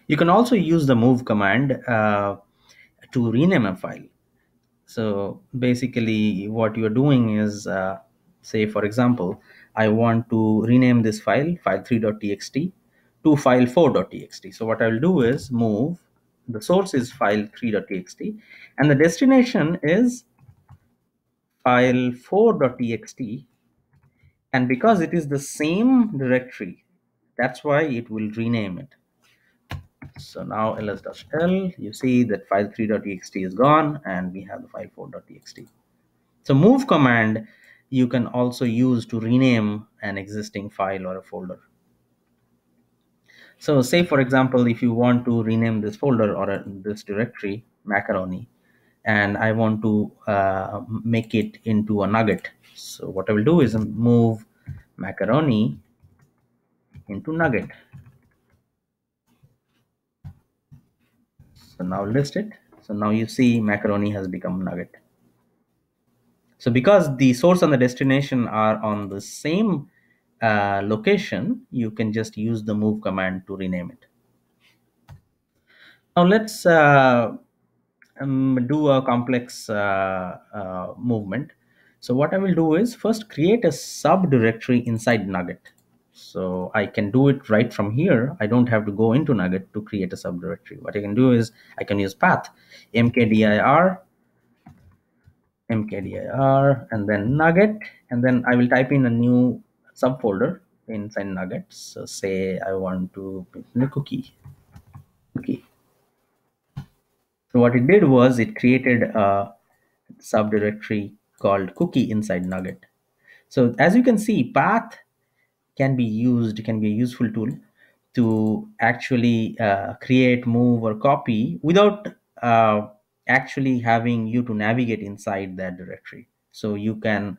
You can also use the move command to rename a file. So basically what you're doing is, say for example, I want to rename this file, file3.txt, to file4.txt. So what I'll do is move, the source is file3.txt and the destination is file4.txt, and because it is the same directory, that's why it will rename it. So now ls-l, you see that file3.txt is gone and we have the file4.txt. So move command you can also use to rename an existing file or a folder. So say for example, if you want to rename this folder or this directory macaroni, and I want to make it into a nugget. So what I will do is move macaroni into nugget. So now list it. So now you see macaroni has become nugget. So because the source and the destination are on the same location, you can just use the move command to rename it. Now let's do a complex movement. So what I will do is first create a subdirectory inside nugget. So I can do it right from here. I don't have to go into nugget to create a subdirectory. What I can do is I can use path mkdir and then nugget, and then I will type in a new subfolder inside nugget. So say I want to put in a cookie. So what it did was it created a subdirectory called cookie inside nugget. So as you can see, path can be a useful tool to actually create, move, or copy without actually having you to navigate inside that directory. So you can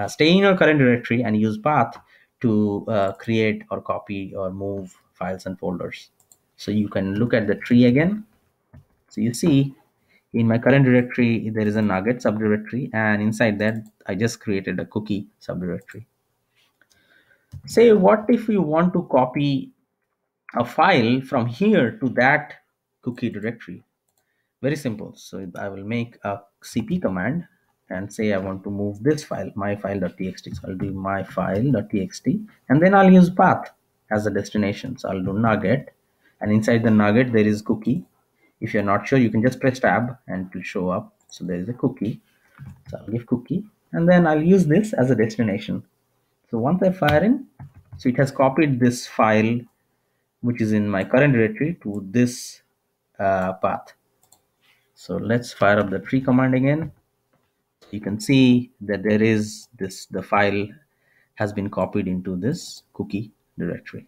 stay in your current directory and use path to create or copy or move files and folders. So you can look at the tree again. So you see in my current directory there is a nugget subdirectory, and inside that I just created a cookie subdirectory. Say what if you want to copy a file from here to that cookie directory? Very simple. So I will make a cp command and say I want to move this file, my file.txt. So I'll do my file.txt and then I'll use path as a destination. So I'll do nugget, and inside the nugget there is cookie. If you're not sure, you can just press tab and it will show up. So there is a cookie. So I'll give cookie and then I'll use this as a destination. So once I fire in, so it has copied this file which is in my current directory to this path. So let's fire up the tree command again. You can see that there is this, the file has been copied into this cookie directory.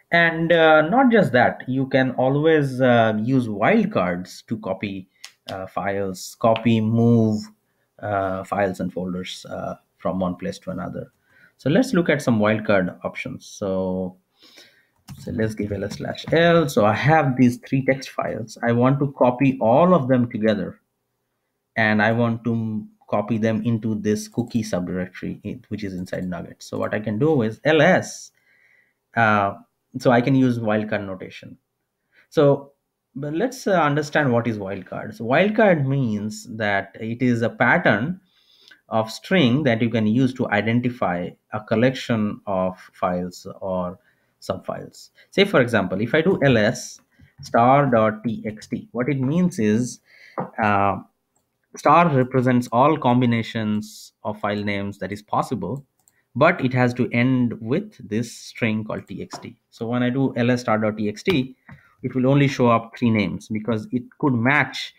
And not just that, you can always use wildcards to copy files, copy, move files and folders from one place to another. So let's look at some wildcard options. So let's give ls/l. So I have these three text files. I want to copy all of them together, and I want to copy them into this cookie subdirectory, which is inside nugget. So what I can do is ls. Uh, so I can use wildcard notation. So but let's understand what is wildcard. So wildcard means that it is a pattern of string that you can use to identify a collection of files or subfiles. Say for example, if I do ls star.txt, what it means is uh, star represents all combinations of file names that is possible, but it has to end with this string called txt. So when I do ls star.txt, it will only show up three names because it could match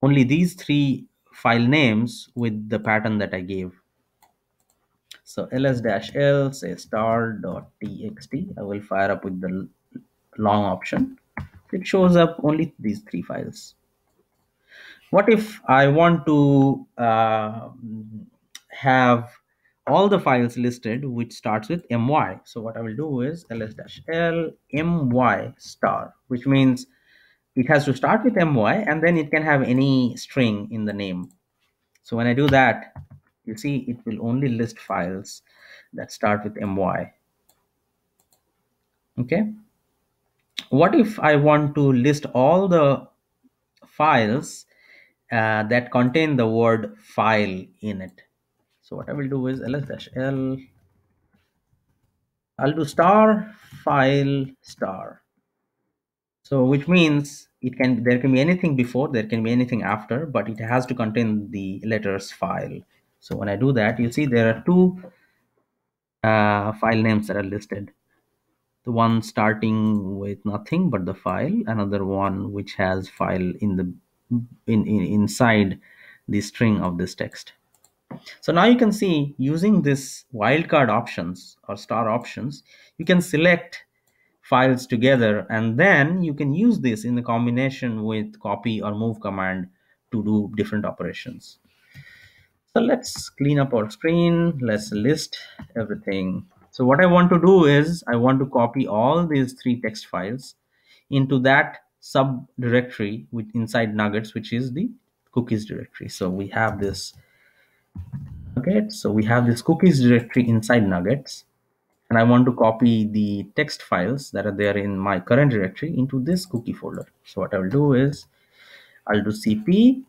only these three file names with the pattern that I gave. So ls-l say star.txt, I will fire up with the long option. It shows up only these three files. What if I want to have all the files listed which starts with my? So what I will do is ls-l my star, which means it has to start with my and then it can have any string in the name. So when I do that, you see it will only list files that start with my. Okay. What if I want to list all the files that contain the word file in it? So what I will do is ls-l, I'll do star file star. So which means there can be anything before, there can be anything after, but it has to contain the letters file. So when I do that, you see there are two file names that are listed. The one starting with nothing but the file, another one which has file in the inside the string of this text. So now you can see, using this wildcard options or star options, you can select files together, and then you can use this in the combination with copy or move command to do different operations. So let's clean up our screen. Let's list everything. So what I want to do is I want to copy all these three text files into that subdirectory with inside nuggets, which is the cookies directory. So we have this nuggets. So we have this cookies directory inside nuggets, and I want to copy the text files that are there in my current directory into this cookie folder. So what I will do is I'll do cp,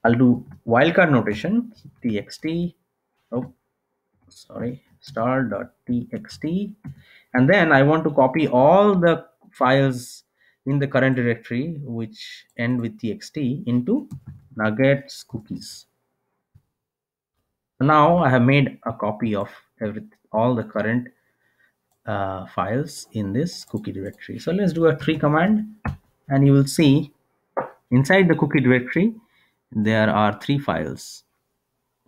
I'll do wildcard notation txt, oh sorry, star.txt, and then I want to copy all the files in the current directory which end with txt into nuggets cookies. Now I have made a copy of all the current files in this cookie directory. So let's do a tree command, and you will see inside the cookie directory there are three files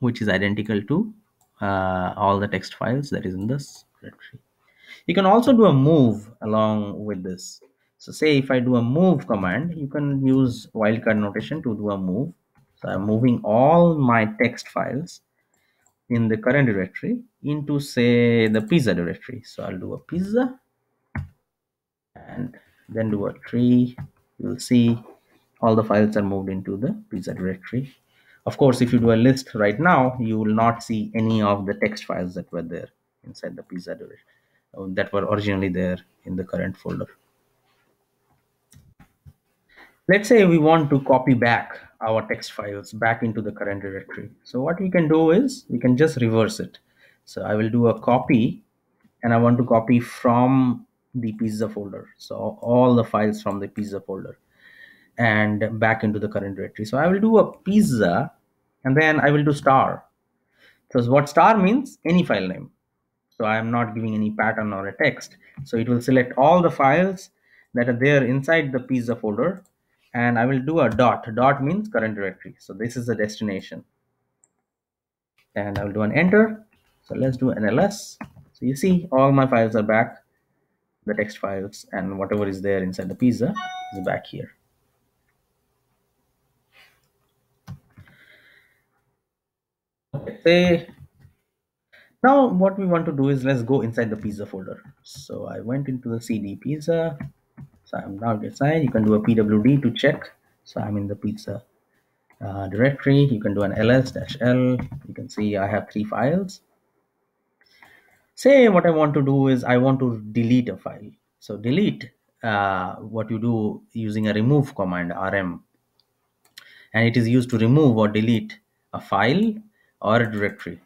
which is identical to all the text files that is in this directory. You can also do a move along with this. So say if I do a move command, you can use wildcard notation to do a move. So I'm moving all my text files in the current directory into, say, the pizza directory. So I'll do a pizza and then do a tree. You'll see all the files are moved into the pizza directory. Of course, if you do a list right now, you will not see any of the text files that were there inside the pizza directory that were originally there in the current folder. Let's say we want to copy back our text files back into the current directory. So what we can do is we can just reverse it. So I will do a copy, and I want to copy from the pizza folder. So all the files from the pizza folder and back into the current directory. So I will do a pizza, and then I will do star. So what star means? Any file name. So I am not giving any pattern or a text. So it will select all the files that are there inside the pizza folder, and I will do a dot. Dot means current directory. So this is the destination, and I will do an enter. So let's do an ls. So you see all my files are back, the text files, and whatever is there inside the pizza is back here. Say now what we want to do is let's go inside the pizza folder. So I went into the cd pizza. So I'm now inside. You can do a pwd to check. So I'm in the pizza directory. You can do an ls-l. You can see I have three files. Say what I want to do is I want to delete a file. So delete, what you do using a remove command, rm, and it is used to remove or delete a file or a directory.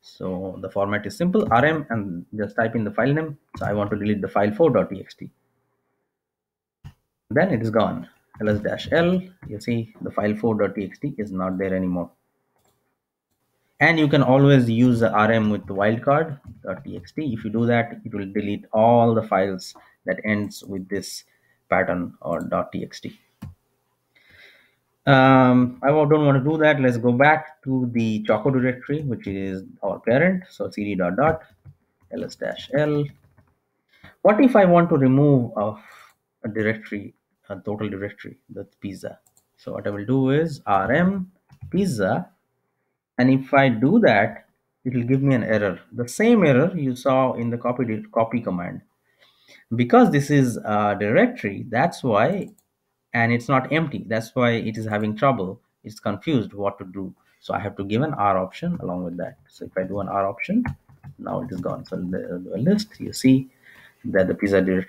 So the format is simple, rm, and just type in the file name. So I want to delete the file4.txt. Then it is gone. ls-l, you see the file4.txt is not there anymore. And you can always use the rm with the wildcard.txt. If you do that, it will delete all the files that ends with this pattern or .txt. I don't want to do that. Let's go back to the choco directory, which is our parent. So cd dot ls-l. What if I want to remove a directory, a total directory, the pizza? So what I will do is rm pizza, and if I do that, it will give me an error, the same error you saw in the copy command. Because this is a directory, that's why, and it's not empty, that's why it is having trouble. It's confused what to do. So I have to give an r option along with that. So if I do an r option, now it is gone. So the list, you see that the pizza directory